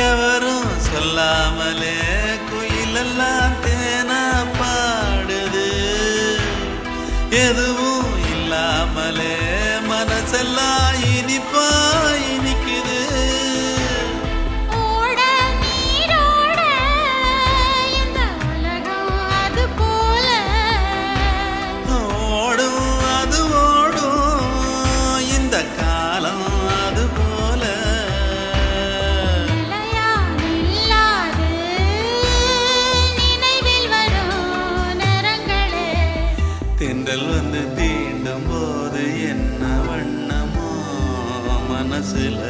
எவரும் சொல்லாமலே குயிலெல்லாம் தேனா பாடுது. எதுவும் இல்லாமலே மனசெல்லாம் இனிப்பா இனிக்குது. தென்றல் வந்து தீண்டும் போது என்ன வண்ணமோ மனசுல